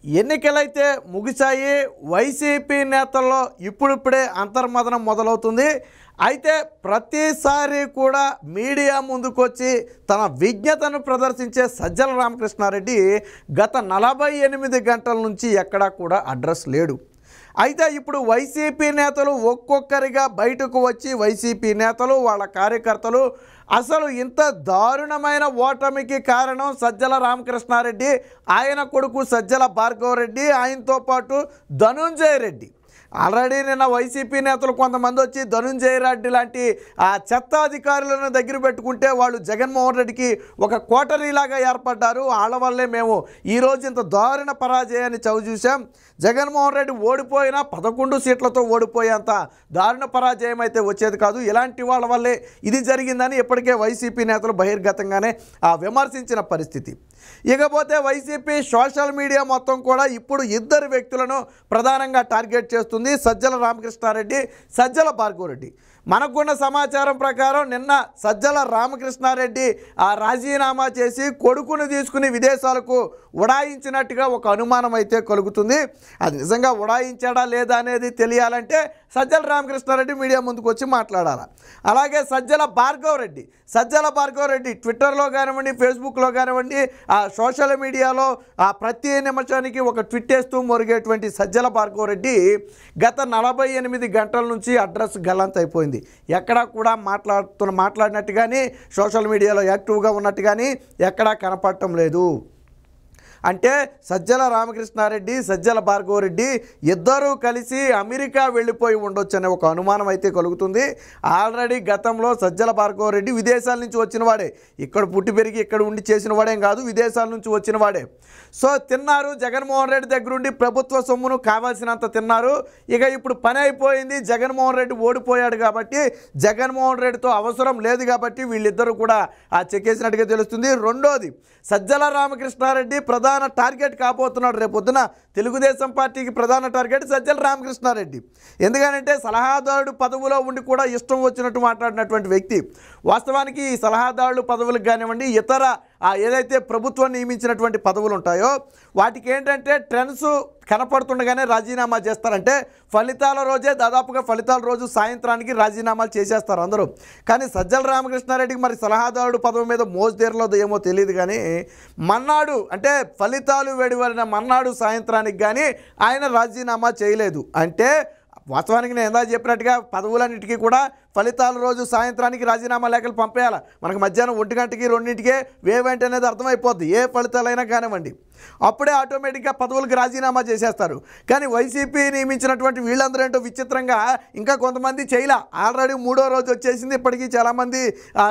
ఎన్నికలైతే ముగిశాయి. వైసీపీ నేతల్లో ఇప్పుడిప్పుడే అంతర్మదనం మొదలవుతుంది. అయితే ప్రతిసారి కూడా మీడియా ముందుకొచ్చి తన విజ్ఞతను ప్రదర్శించే సజ్జల రామకృష్ణారెడ్డి గత 48 గంటల నుంచి ఎక్కడా కూడా అడ్రస్ లేడు. అయితే ఇప్పుడు వైసీపీ నేతలు ఒక్కొక్కరిగా బయటకు వచ్చి వైసీపీ నేతలు వాళ్ళ కార్యకర్తలు అసలు ఇంత దారుణమైన ఓటమికి కారణం సజ్జల రామకృష్ణారెడ్డి, ఆయన కొడుకు సజ్జల భార్గవరెడ్డి, ఆయనతో పాటు ధనుంజయ రెడ్డి. ఆల్రెడీ నిన్న వైసీపీ నేతలు కొంతమంది వచ్చి ధనుంజయ రెడ్డి లాంటి ఆ చెత్త అధికారులను దగ్గర పెట్టుకుంటే వాళ్ళు జగన్మోహన్ రెడ్డికి ఒక కోటరీలాగా ఏర్పడ్డారు. వాళ్ళ వల్లే మేము ఈరోజు ఇంత దారుణ పరాజయాన్ని చవిచూసాం. జగన్మోహన్ రెడ్డి ఓడిపోయినా 11 సీట్లతో ఓడిపోయేంత దారుణ పరాజయం అయితే వచ్చేది కాదు. ఇలాంటి వాళ్ళ వల్లే ఇది జరిగిందని ఇప్పటికే వైసీపీ నేతలు బహిర్గతంగానే విమర్శించిన పరిస్థితి. ఇకపోతే వైసీపీ సోషల్ మీడియా మొత్తం కూడా ఇప్పుడు ఇద్దరు వ్యక్తులను ప్రధానంగా టార్గెట్ చేస్తుంది, సజ్జల రామకృష్ణారెడ్డి, సజ్జల భార్గవరెడ్డి. మనకున్న సమాచారం ప్రకారం నిన్న సజ్జల రామకృష్ణారెడ్డి రాజీనామా చేసి కొడుకును తీసుకుని విదేశాలకు ఉడాయించినట్టుగా ఒక అనుమానం అయితే కలుగుతుంది. అది నిజంగా ఉడాయించాడా లేదా అనేది తెలియాలంటే సజ్జల రామకృష్ణారెడ్డి మీడియా ముందుకు వచ్చి మాట్లాడాలి. అలాగే సజ్జల భార్గవరెడ్డి ట్విట్టర్లో కానివ్వండి, ఫేస్బుక్లో కానివ్వండి, సోషల్ మీడియాలో ప్రతి నిమిషానికి ఒక ట్వీట్ వేస్తూ మొరిగేటువంటి సజ్జల భార్గవరెడ్డి గత 48 గంటల నుంచి అడ్రస్ గల్లంత అయిపోయింది. ఎక్కడా కూడా మాట్లాడినట్టు కానీ సోషల్ మీడియాలో యాక్టివ్గా ఉన్నట్టు కానీ ఎక్కడా కనపడటం లేదు. అంటే సజ్జల రామకృష్ణారెడ్డి, సజ్జల భార్గవరెడ్డి ఇద్దరూ కలిసి అమెరికా వెళ్ళిపోయి ఉండొచ్చు అనే ఒక అనుమానం అయితే కలుగుతుంది. ఆల్రెడీ గతంలో సజ్జల భార్గవరెడ్డి విదేశాల నుంచి వచ్చిన వాడే, ఇక్కడ పుట్టి పెరిగి ఇక్కడ ఉండి చేసిన వాడేం కాదు, విదేశాల నుంచి వచ్చిన వాడే. సో తిన్నారు, జగన్మోహన్ రెడ్డి దగ్గరుండి ప్రభుత్వ సొమ్మును కావాల్సినంత తిన్నారు. ఇక ఇప్పుడు పని అయిపోయింది, జగన్మోహన్ రెడ్డి ఓడిపోయాడు కాబట్టి జగన్మోహన్ రెడ్డితో అవసరం లేదు కాబట్టి వీళ్ళిద్దరూ కూడా చెక్కేసినట్టుగా తెలుస్తుంది. రెండోది, సజ్జల రామకృష్ణారెడ్డి ప్రధాన టార్గెట్ కాబోతున్నాడు. రేపొద్దున తెలుగుదేశం పార్టీకి ప్రధాన టార్గెట్ సజ్జల రామకృష్ణారెడ్డి. ఎందుకంటే సలహాదారుడు పదవిలో ఉండి కూడా ఇష్టం వచ్చినట్టు మాట్లాడినటువంటి వ్యక్తి. వాస్తవానికి ఈ సలహాదారుడు పదవులకు కానివ్వండి, ఇతర ఏదైతే ప్రభుత్వం నియమించినటువంటి పదవులు ఉంటాయో వాటికి ఏంటంటే ట్రెండ్స్ కనపడుతుండగానే రాజీనామా చేస్తారంటే ఫలితాల రోజే, దాదాపుగా ఫలితాల రోజు సాయంత్రానికి రాజీనామాలు చేసేస్తారు అందరూ. కానీ సజ్జల రామకృష్ణారెడ్డికి మరి సలహాదారుడు పదవి మీద మోజుదేరలో ఏమో తెలియదు కానీ మన్నాడు అంటే ఫలితాలు వెలువడిన మన్నాడు సాయంత్రానికి కానీ ఆయన రాజీనామా చేయలేదు. అంటే వాస్తవానికి నేను ఎందా చెప్పినట్టుగా పదవులన్నిటికీ కూడా ఫలితాల రోజు సాయంత్రానికి రాజీనామా లేఖలు పంపేయాలి. మనకు మధ్యాహ్నం 1 గంటకి 2ంటికే వేవేంటి అనేది అర్థమైపోద్ది. ఏ ఫలితాలైనా కానివ్వండి, అప్పుడే ఆటోమేటిక్గా పదవులకు రాజీనామా చేసేస్తారు. కానీ వైసీపీ నియమించినటువంటి వీళ్ళందరూ ఏంటో విచిత్రంగా ఇంకా కొంతమంది చేయలే. ఆల్రెడీ 3వ రోజు వచ్చేసింది, ఇప్పటికీ చాలామంది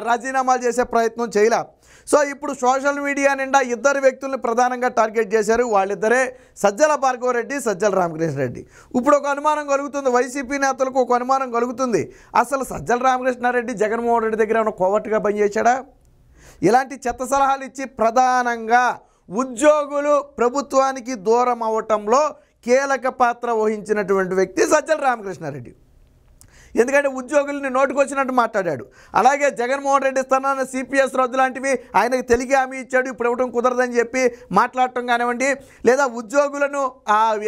రాజీనామాలు చేసే ప్రయత్నం చేయలే. సో ఇప్పుడు సోషల్ మీడియా నిండా ఇద్దరు వ్యక్తుల్ని ప్రధానంగా టార్గెట్ చేశారు. వాళ్ళిద్దరే సజ్జల భార్గవరెడ్డి, సజ్జల రామకృష్ణారెడ్డి. ఇప్పుడు ఒక అనుమానం కలుగుతుంది, వైసీపీ నేతలకు ఒక అనుమానం కలుగుతుంది, అసలు సజ్జల రామకృష్ణారెడ్డి జగన్మోహన్ రెడ్డి దగ్గర ఏమైనా కోవర్టుగా పనిచేశాడా? ఇలాంటి చెత్త సలహాలు ఇచ్చి ప్రధానంగా ఉద్యోగులు ప్రభుత్వానికి దూరం అవ్వటంలో కీలక పాత్ర వహించినటువంటి వ్యక్తి సజ్జల రామకృష్ణారెడ్డి. ఎందుకంటే ఉద్యోగుల్ని నోటుకొచ్చినట్టు మాట్లాడాడు. అలాగే జగన్మోహన్ రెడ్డి స్థానాన్ని సిపిఎస్ రద్దు లాంటివి ఆయనకు తెలిగి హామీ ఇచ్చాడు, ఇప్పుడు ఇవ్వడం కుదరదని చెప్పి మాట్లాడటం కానివ్వండి, లేదా ఉద్యోగులను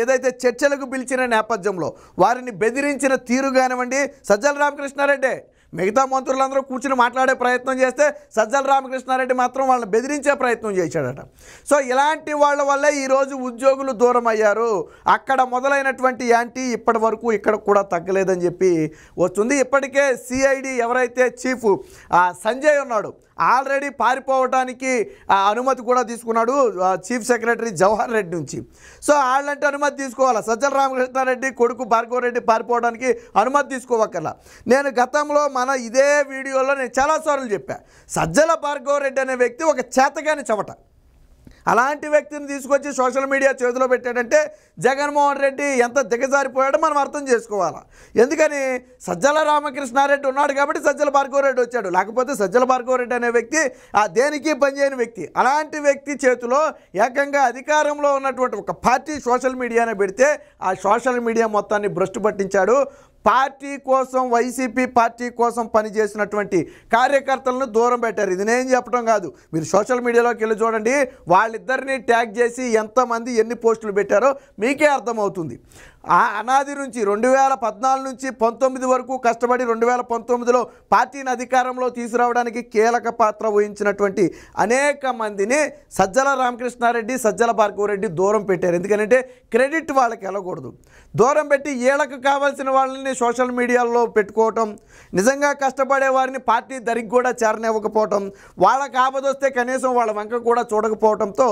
ఏదైతే చర్చలకు పిలిచిన నేపథ్యంలో వారిని బెదిరించిన తీరు కానివ్వండి, సజ్జల రామకృష్ణారెడ్డి. మిగతా మంత్రులందరూ కూర్చుని మాట్లాడే ప్రయత్నం చేస్తే సజ్జల రామకృష్ణారెడ్డి మాత్రం వాళ్ళని బెదిరించే ప్రయత్నం చేశాడట. సో ఇలాంటి వాళ్ళ వల్లే ఈరోజు ఉద్యోగులు దూరం అయ్యారు. అక్కడ మొదలైనటువంటి యాంటీ ఇప్పటి వరకు ఇక్కడ కూడా తగ్గలేదని చెప్పి వస్తుంది. ఇప్పటికే సిఐడి ఎవరైతే చీఫ్ సంజయ్ ఉన్నాడు, ఆల్రెడీ పారిపోవడానికి అనుమతి కూడా తీసుకున్నాడు చీఫ్ సెక్రటరీ జవహర్ రెడ్డి నుంచి. సో వాళ్ళంటే అనుమతి తీసుకోవాలా, సజ్జల రామకృష్ణారెడ్డి కొడుకు భార్గవరెడ్డి పారిపోవడానికి అనుమతి తీసుకోవక్కర్లా. నేను గతంలో మన ఇదే వీడియోలో నేను చాలాసార్లు చెప్పా, సజ్జల భార్గవరెడ్డి అనే వ్యక్తి ఒక చేతగాని చవట. అలాంటి వ్యక్తిని తీసుకొచ్చి సోషల్ మీడియా చేతిలో పెట్టాడంటే జగన్మోహన్ రెడ్డి ఎంత దిగజారిపోయాడో మనం అర్థం చేసుకోవాలి. ఎందుకని సజ్జల రామకృష్ణారెడ్డి ఉన్నాడు కాబట్టి సజ్జల భార్గవరెడ్డి వచ్చాడు, లేకపోతే సజ్జల భార్గవరెడ్డి అనే వ్యక్తి దేనికి పనిచేయని వ్యక్తి. అలాంటి వ్యక్తి చేతిలో ఏకంగా అధికారంలో ఉన్నటువంటి ఒక పార్టీ సోషల్ మీడియానే పెడితే ఆ సోషల్ మీడియా మొత్తాన్ని భ్రష్టు పట్టించాడు. పార్టీ కోసం, వైసీపీ పార్టీ కోసం పనిచేసినటువంటి కార్యకర్తలను దూరం పెట్టారు. ఇది నేను చెప్పడం కాదు, మీరు సోషల్ మీడియాలోకి వెళ్ళి చూడండి. వాళ్ళిద్దరిని ట్యాగ్ చేసి ఎంతమంది ఎన్ని పోస్టులు పెట్టారో మీకే అర్థమవుతుంది. అనాది నుంచి 2014 నుంచి 19 వరకు కష్టపడి 2019లో పార్టీని అధికారంలో తీసుకురావడానికి కీలక పాత్ర వహించినటువంటి అనేక మందిని సజ్జల రామకృష్ణారెడ్డి, సజ్జల భార్గవరెడ్డి దూరం పెట్టారు. ఎందుకంటే క్రెడిట్ వాళ్ళకి వెళ్ళకూడదు. దూరం పెట్టి వీళ్ళకు కావాల్సిన వాళ్ళని సోషల్ మీడియాలో పెట్టుకోవటం, నిజంగా కష్టపడే వారిని పార్టీ దరికి కూడా చేరనివ్వకపోవటం, వాళ్ళకి ఆపదొస్తే కనీసం వాళ్ళ వంక కూడా చూడకపోవడంతో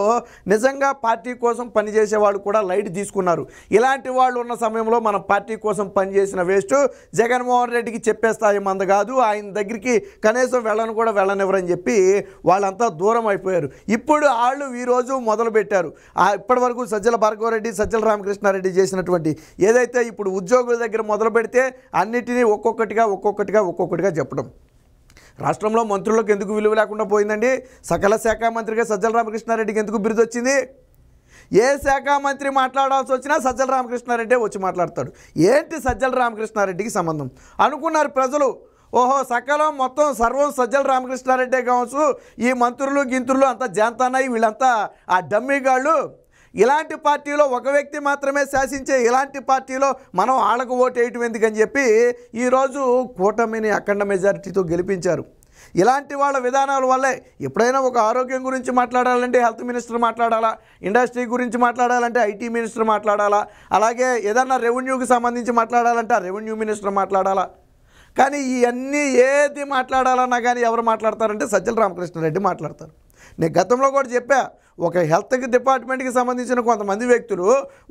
నిజంగా పార్టీ కోసం పనిచేసే వాళ్ళు కూడా లైట్ తీసుకున్నారు. ఇలాంటి వాళ్ళు ఉన్న సమయంలో మన పార్టీ కోసం పనిచేసిన వేస్ట్ జగన్మోహన్ రెడ్డికి చెప్పే స్థాయి మంద కాదు, ఆయన దగ్గరికి కనీసం వెళ్ళనివ్వరని చెప్పి వాళ్ళంతా దూరం అయిపోయారు. ఇప్పుడు వాళ్ళు ఈరోజు మొదలుపెట్టారు. ఇప్పటి వరకు సజ్జల భార్గవరెడ్డి, సజ్జల రామకృష్ణారెడ్డి చేసినటువంటి ఏదైతే ఇప్పుడు ఉద్యోగుల దగ్గర మొదలు పెడితే అన్నిటినీ ఒక్కొక్కటిగా చెప్పడం. రాష్ట్రంలో మంత్రులకు ఎందుకు విలువ లేకుండా పోయిందండి? సకల శాఖ మంత్రిగా సజ్జల రామకృష్ణారెడ్డికి ఎందుకు బిరుదు వచ్చింది? ఏ శాఖ మంత్రి మాట్లాడాల్సి వచ్చినా సజ్జల రామకృష్ణారెడ్డి వచ్చి మాట్లాడతాడు. ఏంటి సజ్జల రామకృష్ణారెడ్డికి సంబంధం అనుకున్నారు ప్రజలు? ఓహో, సకలం మొత్తం సర్వం సజ్జల రామకృష్ణారెడ్డే కావచ్చు, ఈ మంత్రులు గింతులు అంతా జాంతానాయి, వీళ్ళంతా ఆ డమ్మీగాళ్ళు. ఇలాంటి పార్టీలో ఒక వ్యక్తి మాత్రమే శాసించే ఇలాంటి పార్టీలో మనం ఆళ్ళకు ఓటు వేయటం ఎందుకని చెప్పి ఈరోజు కూటమిని అఖండ మెజారిటీతో గెలిపించారు. ఇలాంటి వాళ్ళ విధానాల వల్లే ఎప్పుడైనా ఒక ఆరోగ్యం గురించి మాట్లాడాలంటే హెల్త్ మినిస్టర్ మాట్లాడాలా, ఇండస్ట్రీ గురించి మాట్లాడాలంటే ఐటీ మినిస్టర్ మాట్లాడాలా, అలాగే ఏదన్నా రెవెన్యూకి సంబంధించి మాట్లాడాలంటే ఆ రెవెన్యూ మినిస్టర్ మాట్లాడాలా. కానీ ఇవన్నీ ఏది మాట్లాడాలన్నా కానీ ఎవరు మాట్లాడతారంటే సజ్జల రామకృష్ణారెడ్డి మాట్లాడతారు. నేను గతంలో కూడా చెప్పా, ఒక హెల్త్ డిపార్ట్మెంట్కి సంబంధించిన కొంతమంది వ్యక్తులు,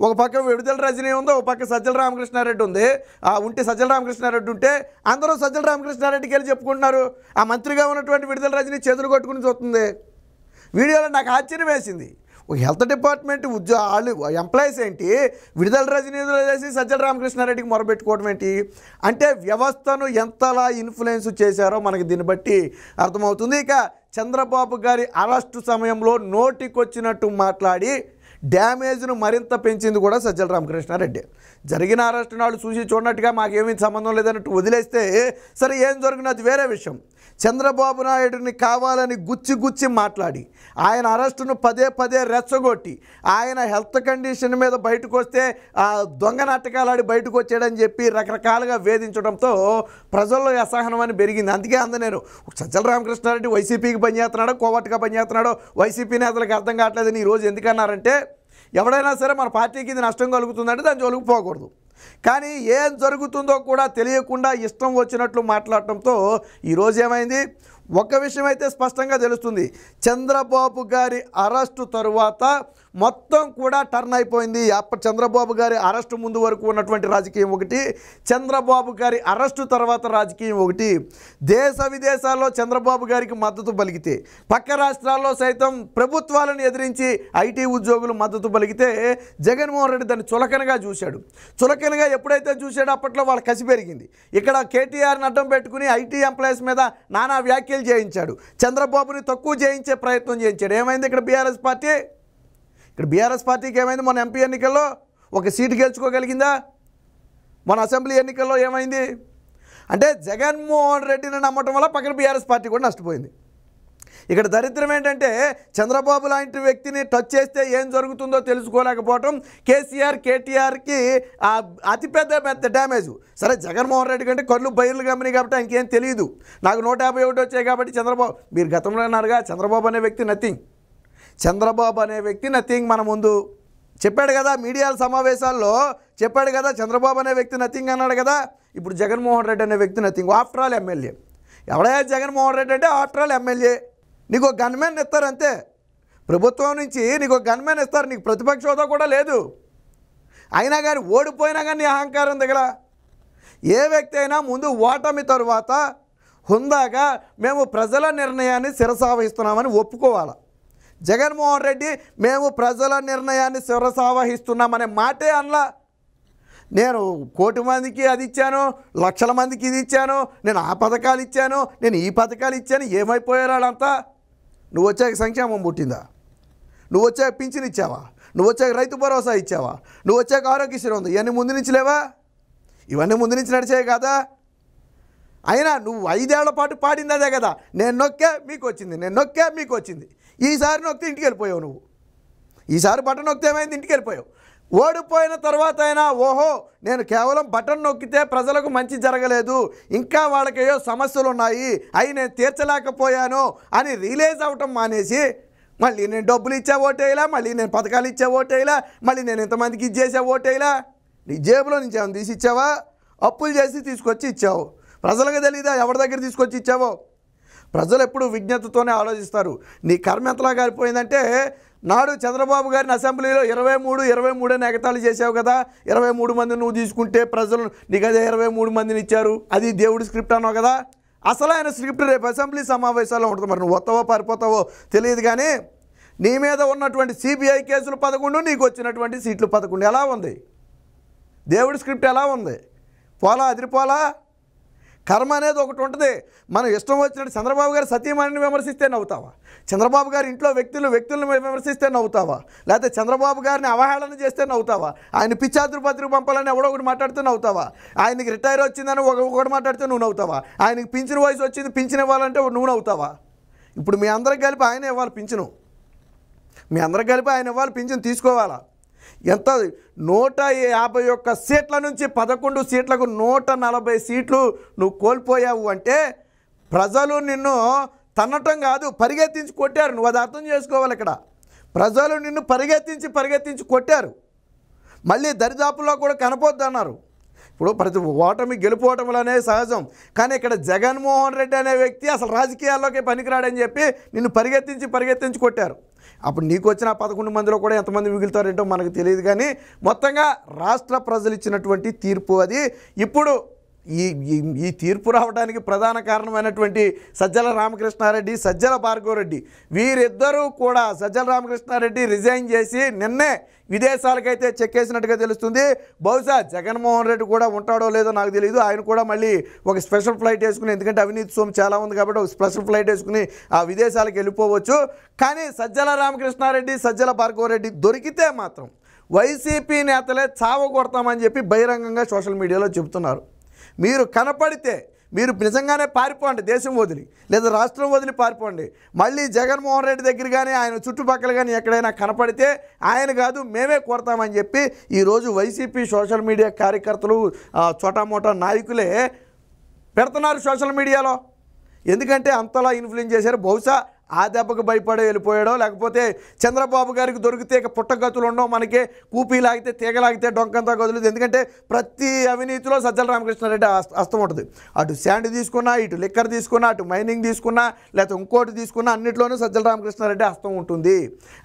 ఒక పక్క విడుదల రజనీ ఉంది, ఒక పక్క సజ్జల రామకృష్ణారెడ్డి ఉంది. ఉంటే సజ్జల రామకృష్ణారెడ్డి ఉంటే అందరూ సజ్జల రామకృష్ణారెడ్డికి వెళ్ళి చెప్పుకుంటున్నారు. ఆ మంత్రిగా ఉన్నటువంటి విడుదల రజనీ చేతులు కొట్టుకుని చూస్తుంది. వీడియోలో నాకు ఆశ్చర్యం వేసింది. ఒక హెల్త్ డిపార్ట్మెంట్ వాళ్ళు ఎంప్లాయీస్ ఏంటి విడుదల రజనీలో చేసి సజ్జల రామకృష్ణారెడ్డికి మొరబెట్టుకోవడం ఏంటి అంటే వ్యవస్థను ఎంతలా ఇన్ఫ్లుయెన్స్ చేశారో మనకి దీన్ని బట్టి అర్థమవుతుంది. ఇక చంద్రబాబు గారి అరెస్టు సమయంలో నోటికొచ్చినట్టు మాట్లాడి డ్యామేజ్ను మరింత పెంచింది కూడా సజ్జల రామకృష్ణారెడ్డి. జరిగిన అరెస్టు నాడు చూసి చూడనట్టుగా మాకేమీ సంబంధం లేదన్నట్టు వదిలేస్తే సరే, ఏం జరిగినది వేరే విషయం. చంద్రబాబు నాయుడిని కావాలని గుచ్చి మాట్లాడి ఆయన అరెస్టును పదే రెచ్చగొట్టి ఆయన హెల్త్ కండిషన్ మీద బయటకు వస్తే దొంగ నాటకాలాడి బయటకు వచ్చాడని చెప్పి రకరకాలుగా వేధించడంతో ప్రజల్లో అసహనం అని పెరిగింది. అందుకే నేను సజ్జల రామకృష్ణారెడ్డి వైసీపీకి పనిచేస్తున్నాడో కోవట్టుగా పనిచేస్తున్నాడో వైసీపీ నేతలకు అర్థం కావట్లేదని ఈరోజు ఎందుకన్నారంటే, ఎవడైనా సరే మన పార్టీకి ఇది నష్టం కలుగుతుందంటే దాని జోలికి పోకూడదు. కానీ ఏం జరుగుతుందో కూడా తెలియకుండా ఇష్టం వచ్చినట్లు మాట్లాడటంతో ఈరోజు ఏమైంది? ఒక విషయం అయితే స్పష్టంగా తెలుస్తుంది. చంద్రబాబు గారి అరెస్టు తరువాత మొత్తం కూడా టర్న్ అయిపోయింది. చంద్రబాబు గారి అరెస్టు ముందు వరకు ఉన్నటువంటి రాజకీయం ఒకటి, చంద్రబాబు గారి అరెస్టు తర్వాత రాజకీయం ఒకటి. దేశ విదేశాల్లో చంద్రబాబు గారికి మద్దతు పలికితే, పక్క రాష్ట్రాల్లో సైతం ప్రభుత్వాలను ఎదిరించి ఐటీ ఉద్యోగులు మద్దతు పలికితే జగన్మోహన్ రెడ్డి దాన్ని చులకనగా చూశాడు. చులకనగా ఎప్పుడైతే చూశాడో అప్పట్లో వాళ్ళ కసి పెరిగింది. ఇక్కడ కేటీఆర్ని అడ్డం పెట్టుకుని ఐటీ ఎంప్లాయీస్ మీద నానా వ్యాఖ్యలు చేయించాడు. చంద్రబాబుని తక్కువ చేయించే ప్రయత్నం చేయించాడు. ఏమైంది ఇక్కడ బీఆర్ఎస్ పార్టీ? ఇక్కడ బీఆర్ఎస్ పార్టీకి ఏమైంది? మన ఎంపీ ఎన్నికల్లో ఒక సీటు గెలుచుకోగలిగిందా? మన అసెంబ్లీ ఎన్నికల్లో ఏమైంది అంటే జగన్మోహన్ రెడ్డిని నమ్మటం వల్ల పక్కన బీఆర్ఎస్ పార్టీ కూడా నష్టపోయింది. ఇక్కడ దరిద్రం ఏంటంటే చంద్రబాబు లాంటి వ్యక్తిని టచ్ చేస్తే ఏం జరుగుతుందో తెలుసుకోలేకపోవటం కేటీఆర్కి అతిపెద్ద డ్యామేజ్. సరే, జగన్మోహన్ రెడ్డి కంటే కళ్ళు బయర్లు గమని కాబట్టి ఆయనకేం తెలియదు. నాకు 151 వచ్చాయి కాబట్టి చంద్రబాబు, మీరు గతంలో అన్నారుగా చంద్రబాబు అనే వ్యక్తి నథింగ్. చంద్రబాబు అనే వ్యక్తి నథింగ్. మన ముందు చెప్పాడు కదా, మీడియాల సమావేశాల్లో చెప్పాడు కదా, చంద్రబాబు అనే వ్యక్తి నథింగ్ అన్నాడు కదా. ఇప్పుడు జగన్మోహన్ రెడ్డి అనే వ్యక్తి నథింగ్. After all MLA. ఎవడైనా జగన్మోహన్ రెడ్డి అంటే ఆఫ్టర్ ఆల్ ఎమ్మెల్యే. నీకు ఒక గన్మెన్ ఇస్తారు అంతే. ప్రభుత్వం నుంచి నీకు ఒక గన్మెన్ ఇస్తారు, నీకు ప్రతిపక్ష హోదా కూడా లేదు. అయినా కానీ ఓడిపోయినా కానీ అహంకారం దిగల. ఏ వ్యక్తి అయినా ముందు ఓటమి తరువాత హుందాగా మేము ప్రజల నిర్ణయాన్ని శిరసావహిస్తున్నామని ఒప్పుకోవాలి. జగన్మోహన్ రెడ్డి మేము ప్రజల నిర్ణయాన్ని శిరసావహిస్తున్నామనే మాటే అనలా. నేను 1 కోటి మందికి అది ఇచ్చాను, లక్షల మందికి ఇది ఇచ్చాను, నేను ఆ పథకాలు ఇచ్చాను, నేను ఈ పథకాలు ఇచ్చాను. ఏమైపోయారు వాళ్ళంతా? నువ్వు వచ్చాక సంక్షేమం పుట్టిందా? నువ్వు వచ్చాక పింఛన్ ఇచ్చావా? నువ్వు వచ్చాక రైతు భరోసా ఇచ్చావా? నువ్వు వచ్చాక ఆరోగ్యశ్రీ ఉంది. ఇవన్నీ ముందు నుంచి లేవా? ఇవన్నీ ముందు నుంచి నడిచాయి కదా. అయినా నువ్వు 5 ఏళ్ల పాటు పాడింది అదే కదా, నేను నొక్కే మీకు వచ్చింది, నేను నొక్కే మీకు వచ్చింది. ఈసారి నొక్కితే ఇంటికి వెళ్ళిపోయావు నువ్వు. ఈసారి బటన్ నొక్కితే ఏమైంది, ఇంటికి వెళ్ళిపోయావు. ఓడిపోయిన తర్వాత అయినా ఓహో నేను కేవలం బటన్ నొక్కితే ప్రజలకు మంచి జరగలేదు, ఇంకా వాళ్ళకేయో సమస్యలు ఉన్నాయి, అవి నేను తీర్చలేకపోయాను అని రియలైజ్ అవ్వటం మానేసి మళ్ళీ నేను డబ్బులు ఇచ్చా ఓటేయలా, మళ్ళీ నేను పథకాలు ఇచ్చా ఓటేయలా, మళ్ళీ నేను ఇంతమందికి ఇచ్చేసా ఓటేయలా. నీ జేబులో నుంచి ఏమైనా తీసి ఇచ్చావా? అప్పులు చేసి తీసుకొచ్చి ఇచ్చావు. ప్రజలకు తెలీదా ఎవరి దగ్గర తీసుకొచ్చి ఇచ్చావో? ప్రజలు ఎప్పుడు విజ్ఞతతోనే ఆలోచిస్తారు. నీ కర్మ ఎంతలా కారిపోయిందంటే, నాడు చంద్రబాబు గారిని అసెంబ్లీలో 23 అని ఎగతాళి చేసావు కదా. 23 మంది నువ్వు తీసుకుంటే ప్రజలు నీకు అదే 23 మందిని ఇచ్చారు, అది దేవుడి స్క్రిప్ట్ అన్నావు కదా. అసలు ఆయన స్క్రిప్ట్ రేపు అసెంబ్లీ సమావేశాల్లో ఉంటుంది. మరి నువ్వు వస్తావో పారిపోతావో తెలియదు, కానీ నీ మీద ఉన్నటువంటి సిబిఐ కేసులు 11, నీకు వచ్చినటువంటి సీట్లు 11. ఎలా ఉంది దేవుడి స్క్రిప్ట్? ఎలా ఉంది? పోలా, అదిరిపోలా? కర్మ అనేది ఒకటి ఉంటుంది. మనం ఇష్టం వచ్చినట్టు చంద్రబాబు గారు సతీమణిని విమర్శిస్తే నవ్వుతావా? చంద్రబాబు గారి ఇంట్లో వ్యక్తులను విమర్శిస్తే నవ్వుతావా? లేకపోతే చంద్రబాబు గారిని అవహేళన చేస్తే నవ్వుతావా? ఆయన పిచ్చాతురు పంపాలని ఎవడో ఒకటి మాట్లాడితే నవ్వుతావా? ఆయనకి రిటైర్ వచ్చిందని ఒకటి మాట్లాడితే నువ్వు నవ్వుతావా? ఆయనకి పింఛను వయసు వచ్చింది, పింఛను ఇవ్వాలంటే నువ్వు నవ్వుతావా? ఇప్పుడు మీ అందరికి కలిపి ఆయన ఇవ్వాలి పింఛను, మీ అందరికి కలిపి ఆయన ఇవ్వాలి పింఛను, తీసుకోవాలా? ఎంత 151 సీట్ల నుంచి 11 సీట్లకు 140 సీట్లు నువ్వు కోల్పోయావు అంటే ప్రజలు నిన్ను తన్నటం కాదు, పరిగెత్తించి కొట్టారు. నువ్వు అది అర్థం చేసుకోవాలి. ఇక్కడ ప్రజలు నిన్ను పరిగెత్తించి కొట్టారు. మళ్ళీ దరిదాపుల్లో కూడా కనపొద్దు అన్నారు. ఇప్పుడు ప్రతి ఓటమి గెలుపోవటములు అనేది సహజం, కానీ ఇక్కడ జగన్మోహన్ రెడ్డి అనే వ్యక్తి అసలు రాజకీయాల్లోకి పనికిరాడని చెప్పి నిన్ను పరిగెత్తించి కొట్టారు. అప్పుడు నీకు వచ్చిన 11 మందిలో కూడా ఎంతమంది మిగులుతారేంటో మనకు తెలియదు, కానీ మొత్తంగా రాష్ట్ర ప్రజలు ఇచ్చినటువంటి తీర్పు అది. ఇప్పుడు ఈ తీర్పు రావడానికి ప్రధాన కారణమైనటువంటి సజ్జల రామకృష్ణారెడ్డి, సజ్జల భార్గవరెడ్డి, వీరిద్దరూ కూడా సజ్జల రామకృష్ణారెడ్డి రిజైన్ చేసి నిన్నే విదేశాలకైతే చెక్కేసినట్టుగా తెలుస్తుంది. బహుశా జగన్మోహన్ రెడ్డి కూడా ఉంటాడో లేదో నాకు తెలియదు. ఆయన కూడా మళ్ళీ ఒక స్పెషల్ ఫ్లైట్ వేసుకుని, ఎందుకంటే అవినీతి సొమ్ము చాలా ఉంది కాబట్టి ఒక స్పెషల్ ఫ్లైట్ వేసుకుని ఆ విదేశాలకు వెళ్ళిపోవచ్చు. కానీ సజ్జల రామకృష్ణారెడ్డి, సజ్జల భార్గవరెడ్డి దొరికితే మాత్రం వైసీపీ నేతలే చావగొడతామని చెప్పి బహిరంగంగా సోషల్ మీడియాలో చెబుతున్నారు. మీరు కనపడితే మీరు నిజంగానే పారిపోండి, దేశం వదిలి లేదా రాష్ట్రం వదిలి పారిపోండి. మళ్ళీ జగన్మోహన్ రెడ్డి దగ్గర కానీ ఆయన చుట్టుపక్కల కానీ ఎక్కడైనా కనపడితే ఆయన కాదు మేమే కొడతామని చెప్పి ఈరోజు వైసీపీ సోషల్ మీడియా కార్యకర్తలు, చోటామోటా నాయకులే పెడుతున్నారు సోషల్ మీడియాలో. ఎందుకంటే అంతలా ఇన్ఫ్లుయెన్స్ చేశారు. బహుశా ఆ దెబ్బకు భయపడే వెళ్ళిపోయాడో, లేకపోతే చంద్రబాబు గారికి దొరికితే ఇక పుట్టగతులు ఉండవు, మనకే కూపీ లాగితే తీగలాగితే డొంకంతా గదులు. ఎందుకంటే ప్రతి అవినీతిలో సజ్జల రామకృష్ణారెడ్డి హస్తం ఉంటుంది. అటు శాండ్ తీసుకున్నా, ఇటు లిక్కర్ తీసుకున్నా, అటు మైనింగ్ తీసుకున్నా, లేకపోతే ఇంకోటి తీసుకున్నా, అన్నింటిలోనూ సజ్జల రామకృష్ణారెడ్డి హస్తం ఉంటుంది.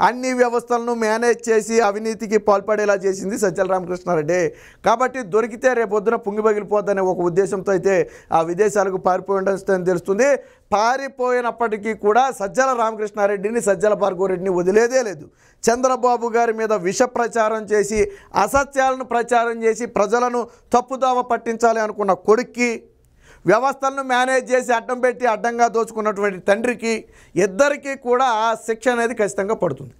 అన్ని వ్యవస్థలను మేనేజ్ చేసి అవినీతికి పాల్పడేలా చేసింది సజ్జల రామకృష్ణారెడ్డి. కాబట్టి దొరికితే రేపొద్దున పుంగి పగిలిపోద్దనే ఒక ఉద్దేశంతో అయితే ఆ విదేశాలకు పారిపోయి ఉండని తెలుస్తుంది. పారిపోయినప్పటికీ కూడా సజ్జల రామకృష్ణారెడ్డిని, సజ్జల భార్గవరెడ్డిని వదిలేదే లేదు. చంద్రబాబు గారి మీద విష ప్రచారం చేసి, అసత్యాలను ప్రచారం చేసి ప్రజలను తప్పుదావ పట్టించాలి అనుకున్న కొడుక్కి, వ్యవస్థలను మేనేజ్ చేసి అడ్డం పెట్టి అడ్డంగా దోచుకున్నటువంటి తండ్రికి, ఇద్దరికీ కూడా ఆ శిక్ష అనేది ఖచ్చితంగా పడుతుంది.